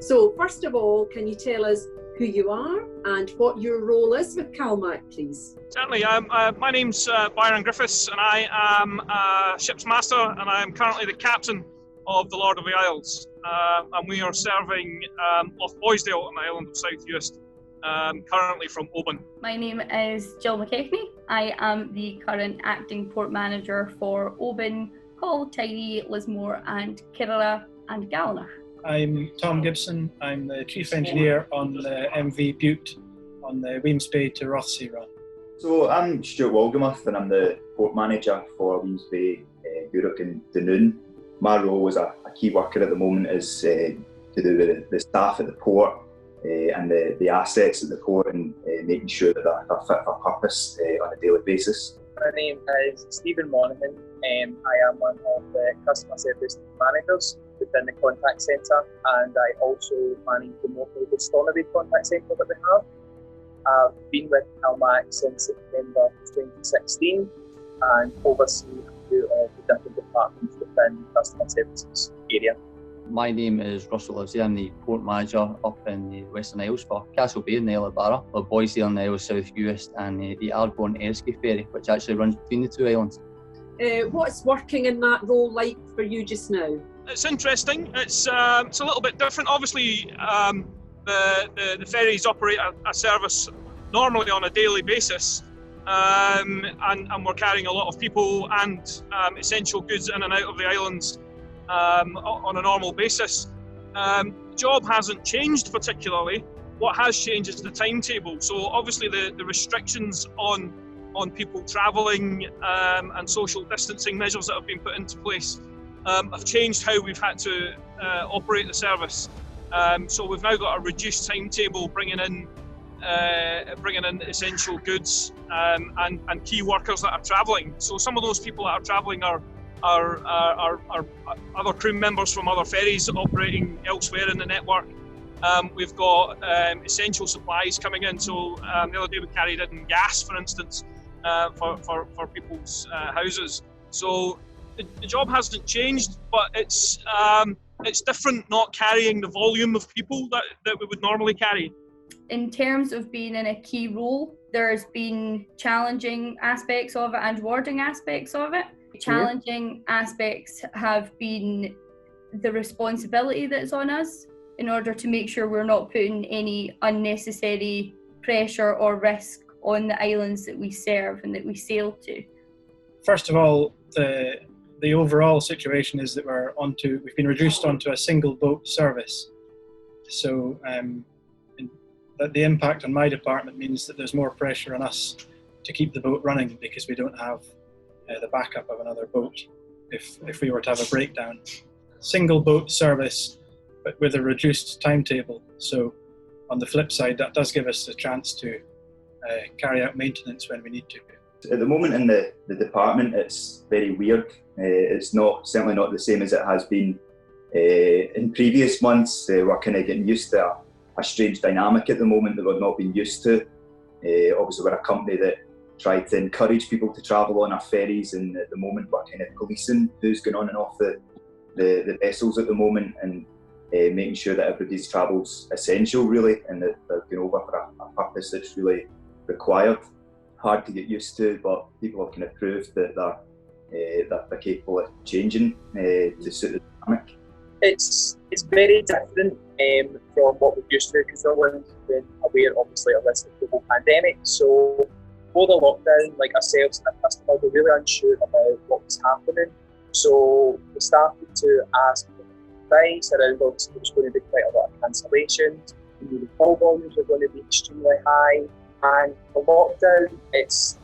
So first of all, can you tell us who you are and what your role is with CalMac, please? Certainly. My name's Byron Griffiths, and I am a ship's master, and I am currently the captain of the Lord of the Isles. And we are serving off Boisdale on the island of South Uist, currently from Oban. My name is Jill McKechnie. I am the current acting port manager for Oban, Hull, Tiree, Lismore and Kerala and Galna. I'm Tom Gibson. I'm the Chief Engineer on the MV Butte on the Wemyss Bay to Rothesay run. So I'm Stewart Wohlgemuth and I'm the Port Manager for Wemyss Bay, Gourock and Dunoon. My role as a key worker at the moment is to do with the staff at the port and the assets at the port and making sure that they're fit for purpose on a daily basis. My name is Stephen Monaghan. I am one of the customer service managers within the contact centre, and I also manage remotely the Stornoway contact centre that we have. I've been with CalMac since September 2016 and oversee a few of the different departments within the customer services area. My name is Russell Livesey. I'm the port manager up in the Western Isles for Castle Bay in the Isle of Barra, or Boisdale in the Isle of South Uist, and the Arbon Erskine ferry, which actually runs between the two islands. What's working in that role like for you just now? It's interesting. It's a little bit different. Obviously, the ferries operate a service normally on a daily basis, and we're carrying a lot of people and essential goods in and out of the islands on a normal basis. The job hasn't changed particularly. What has changed is the timetable. So obviously the restrictions on people travelling and social distancing measures that have been put into place have changed how we've had to operate the service. So we've now got a reduced timetable, bringing in essential goods and key workers that are travelling. So some of those people that are travelling are other crew members from other ferries operating elsewhere in the network. We've got essential supplies coming in. So the other day we carried in gas, for instance, for people's houses. So the job hasn't changed, but it's different not carrying the volume of people that we would normally carry. In terms of being in a key role, there's been challenging aspects of it and rewarding aspects of it. Challenging aspects have been the responsibility that's on us in order to make sure we're not putting any unnecessary pressure or risk on the islands that we serve and that we sail to. First of all, the overall situation is that we've been reduced onto a single boat service. So the impact on my department means that there's more pressure on us to keep the boat running because we don't have the backup of another boat if we were to have a breakdown. Single boat service, but with a reduced timetable. So on the flip side, that does give us the chance to carry out maintenance when we need to. At the moment in the department, it's very weird. It's certainly not the same as it has been in previous months. We're kind of getting used to a strange dynamic at the moment that we've not been used to. Obviously, we're a company that tried to encourage people to travel on our ferries, and at the moment we're kind of policing who's going on and off the vessels at the moment, and making sure that everybody's travel's essential really, and that they're going over for a purpose that's really required. Hard to get used to, but people have kind of proved that they're capable of changing to suit the dynamic. It's very different from what we're used to, because no one's been aware obviously of this global pandemic. So for the lockdown, like ourselves and our customers, were really unsure about what was happening. So we started to ask advice around, obviously there's going to be quite a lot of cancellations, the call volumes are going to be extremely high, and the lockdown, it's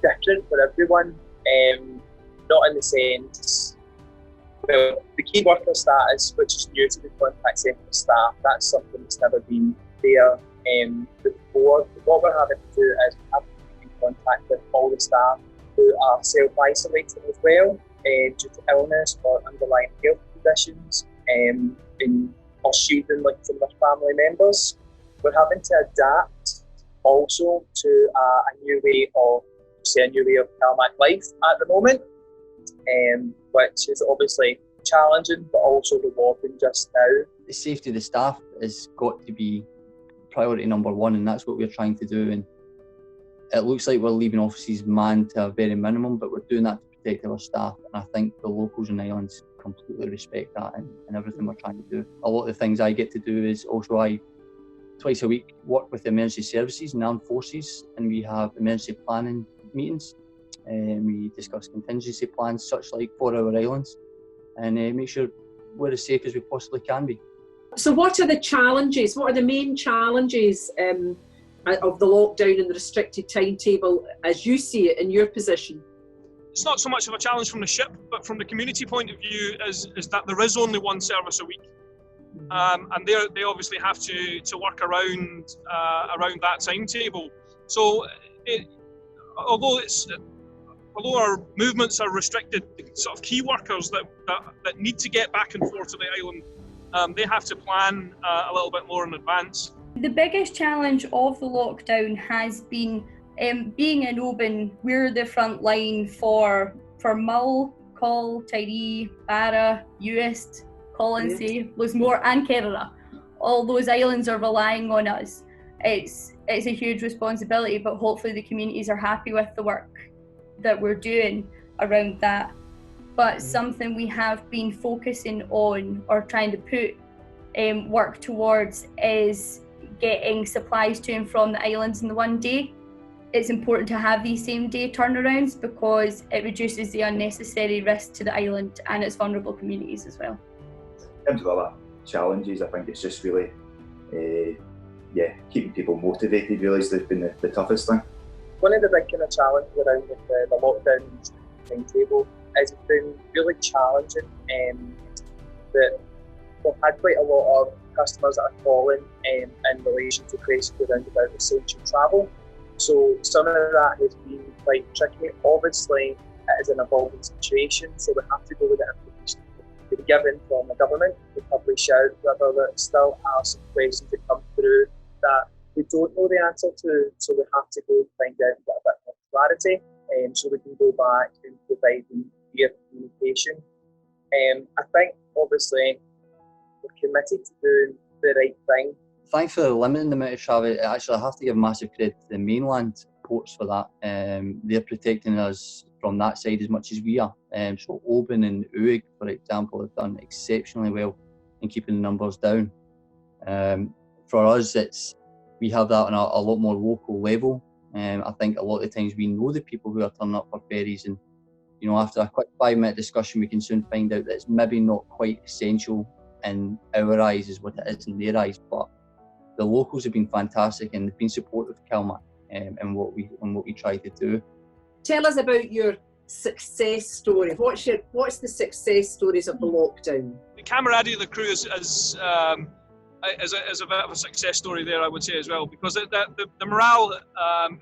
different for everyone, not in the sense, well, the key worker status, which is new to the contact centre staff, that's something that's never been there before. What we're having to do is have to keep in contact with all the staff who are self-isolating as well, due to illness or underlying health conditions, or shielding like from their family members. We're having to adapt also to a new way of CalMac life at the moment, which is obviously challenging but also rewarding just now. The safety of the staff has got to be priority number one, and that's what we're trying to do. And it looks like we're leaving offices manned to a very minimum, but we're doing that to protect our staff. And I think the locals on the islands completely respect that in everything we're trying to do. A lot of the things I get to do is also twice a week work with the emergency services and armed forces, and we have emergency planning meetings. We discuss contingency plans such like for our islands, and make sure we're as safe as we possibly can be. So what are the challenges? What are the main challenges of the lockdown and the restricted timetable as you see it in your position? It's not so much of a challenge from the ship, but from the community point of view is that there is only one service a week. And they obviously have to work around that timetable. So although our movements are restricted, sort of key workers that need to get back and forth to the island, they have to plan a little bit more in advance. The biggest challenge of the lockdown has been being in Oban. We're the front line for Mull, Col, Tiree, Barra, Uist, Colonsay, Lismore and Kerala. All those islands are relying on us. It's a huge responsibility, but hopefully the communities are happy with the work that we're doing around that. But something we have been focusing on or trying to put work towards is getting supplies to and from the islands in the one day. It's important to have these same day turnarounds because it reduces the unnecessary risk to the island and its vulnerable communities as well. In terms of other challenges, I think it's just really, keeping people motivated really has been the toughest thing. One of the big kind of challenges around the lockdown timetable is it's been really challenging that we've had quite a lot of customers that are calling in relation to questions around about essential travel. So some of that has been quite tricky. Obviously, it is an evolving situation, so we have to go with the information to be given from the government to publish out, whether there still are some questions that come through that we don't know the answer to, so we have to go and find out and get a bit more clarity, so we can go back and provide clear communication. I think, obviously, we're committed to doing the right thing. Thanks for limiting the amount of travel. Actually, I have to give massive credit to the mainland ports for that. They're protecting us from that side as much as we are. So Oban and Uig, for example, have done exceptionally well in keeping the numbers down. For us, we have that on a lot more local level. I think a lot of the times we know the people who are turning up for ferries, and after a quick 5-minute discussion, we can soon find out that it's maybe not quite essential in our eyes as what it is in their eyes. But the locals have been fantastic and they've been supportive of CalMac and what we try to do. Tell us about your success story. What's the success stories of the lockdown? The camaraderie of the crew is a bit of a success story there, I would say, as well, because the morale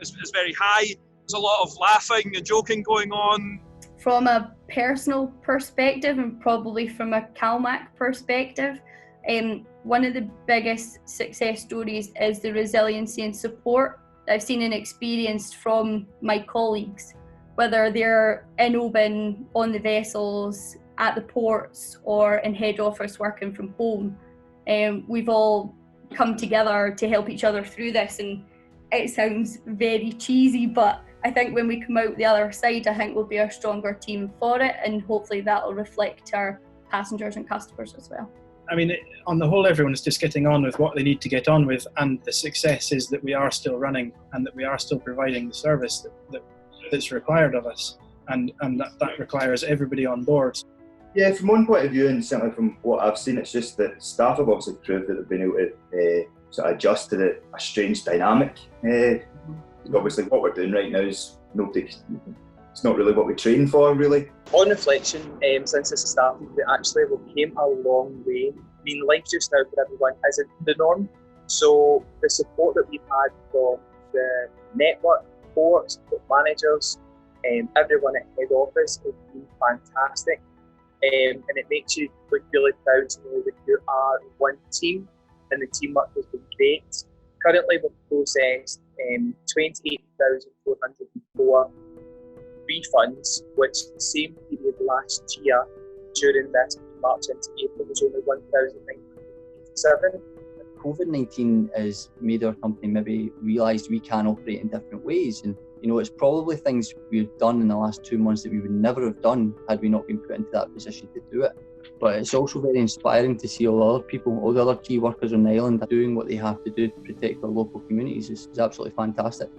is very high. There's a lot of laughing and joking going on. From a personal perspective and probably from a CalMac perspective, one of the biggest success stories is the resiliency and support that I've seen and experienced from my colleagues, whether they're in Oban, on the vessels, at the ports, or in head office working from home. We've all come together to help each other through this, and it sounds very cheesy, but I think when we come out the other side, I think we'll be a stronger team for it, and hopefully that'll reflect our passengers and customers as well. I mean, on the whole, everyone's just getting on with what they need to get on with, and the success is that we are still running and that we are still providing the service that's required of us, and that requires everybody on board. Yeah, from one point of view, and certainly from what I've seen, it's just that staff have obviously proved that they've been able to sort of adjust to a strange dynamic. Obviously, what we're doing right now is it's not really what we trained for, really. On reflection, since this started, we came a long way. I mean, life just now for everyone isn't the norm. So the support that we've had from the network, ports, port managers, everyone at head office has been fantastic. And it makes you look really proud to know that you are one team and the teamwork has been great. Currently, we've processed 28,404 refunds, which the same period last year during this March into April was only 1,987. COVID-19 has made our company maybe realise we can operate in different ways, and it's probably things we've done in the last 2 months that we would never have done had we not been put into that position to do it. But it's also very inspiring to see all the other people, all the other key workers on the island doing what they have to do to protect their local communities. It's absolutely fantastic.